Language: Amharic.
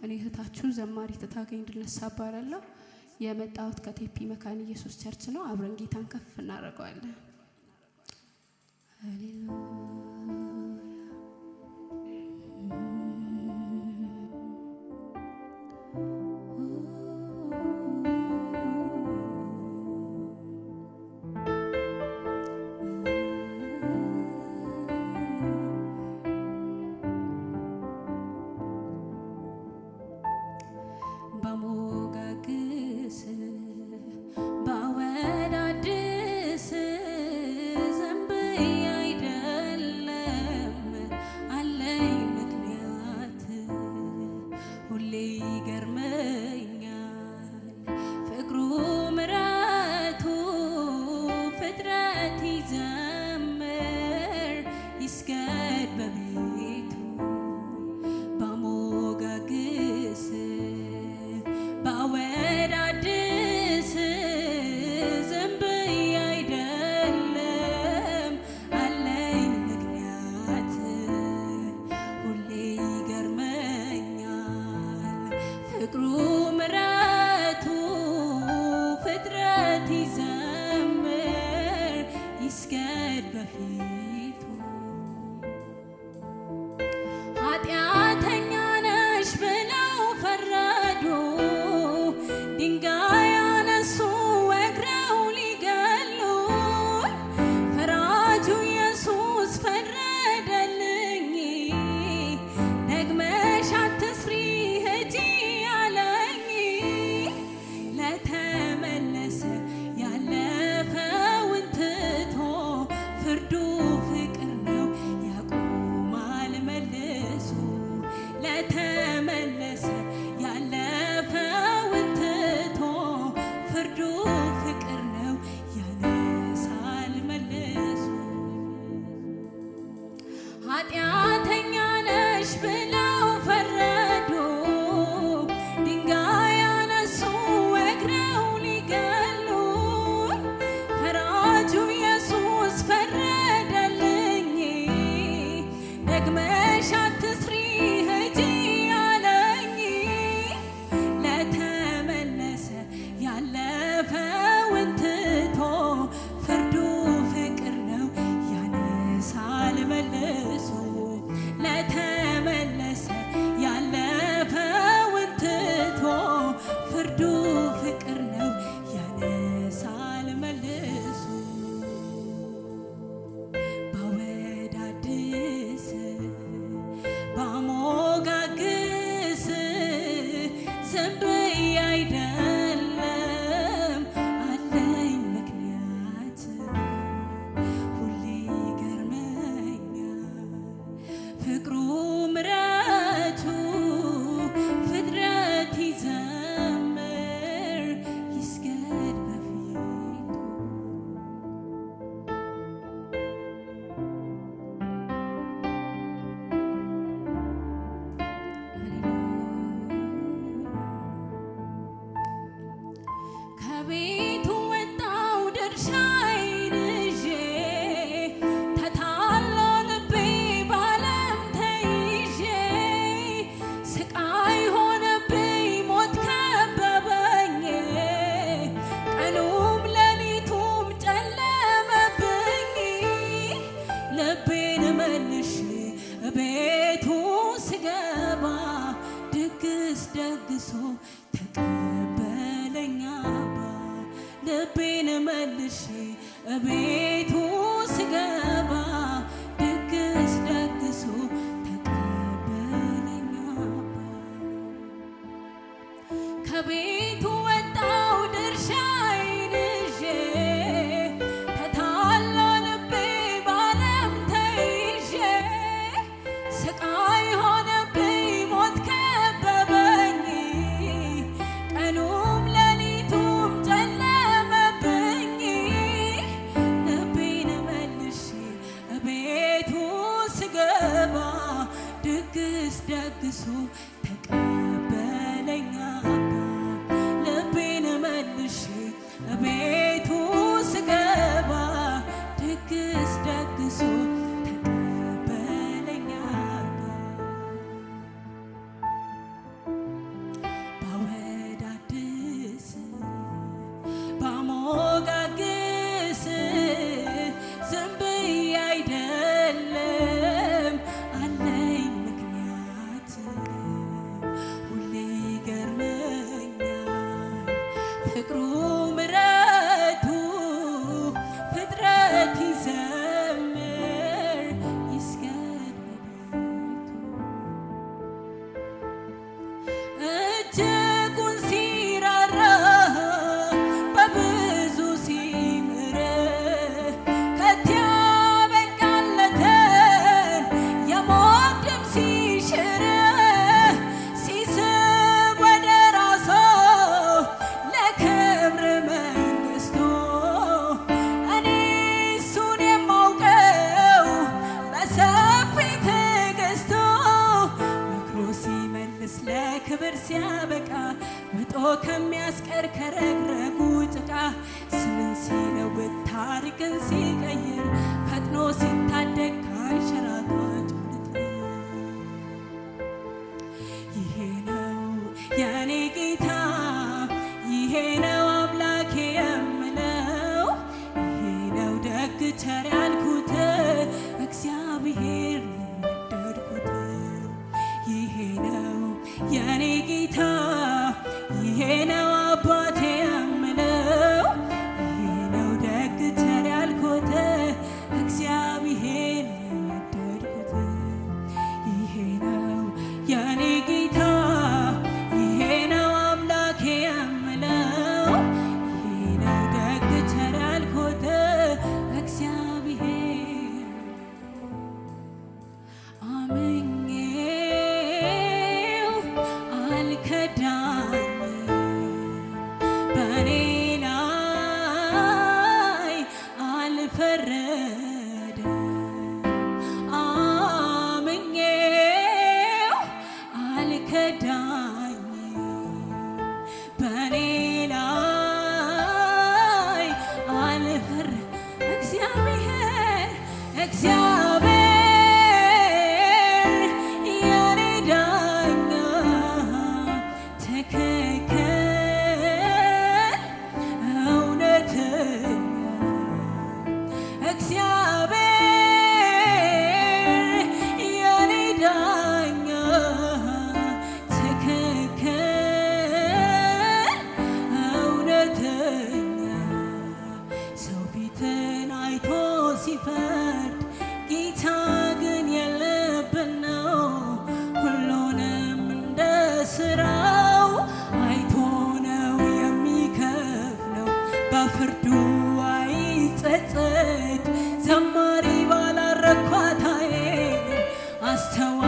እኔ እህታችሁ ዘማሪት ታገኝ ድልነሳ እባላለሁ። የመጣሁት ከቴፒ መካነ ኢየሱስ ቸርች ነው። አብረን ጌታን ከፍ እናደርገዋለን። ሃሌሉያ ደግሶ ተቀበለኝ አባ ፍቅሩ ምሕረቱ ፍጥረት ይዘምር ይስገድ በቤቱ እጅጉን ሲራራ በብዙ ሲምር ከቶ ያበቃለትን የሞት ድምፅ ሲሽር ሲስብ ወደ ራሱ ለክብር መንግሥቱ እኔ እሱን የማውቀው በሰፊ ትዕግሥቱ ምክሮ ሲመልስ ለክብር ሲያበቃ ውጦ ከሚያስቀር ከረግረጉ ጭቃ ስምን ሲለውጥ ታሪክን ሲቀይር ፈጥኖ ሲታደግ ካንሸራታች ይሄ ነው የኔ ጌታ ይሄ ነው አምላኬ የምለው ይሄ ነው ደግ ቸር ያልኩት እግዚአብሔር ወደድኩት ይሄ ነው የኔ ጌታ ይሄ ነው አባቴ የምለው ይሄ ነው ደግ ቸር ያልኩት እግዚአብሔር ወደድኩት ይሄ ነው የኔ ጌታ ይሄ ነው አምላኬ የምለው ይሄ ነው ደግ ቸር ያልኩት እግዚአብሔር አምኜው አልከዳኝም በኔ ላይ አልፈረደም አምኜው አልከዳኝም በኔ ላይ አልፈረደም እግዚአብሔር የኔ ዳኛ ትክክል እውነተኛ እግዚአብሔር የኔ ዳኛ ትክክል እውነተኛ ሰው ፊትን አይቶ ሲፈርድ ጌታ ግን የልብን ነው ሁሉንም እንደ ስራው አይቶ ነው የሚከፍለው በፍርዱ አይጸጸት ዘማሪ ባላረኳታዬ አስተዋ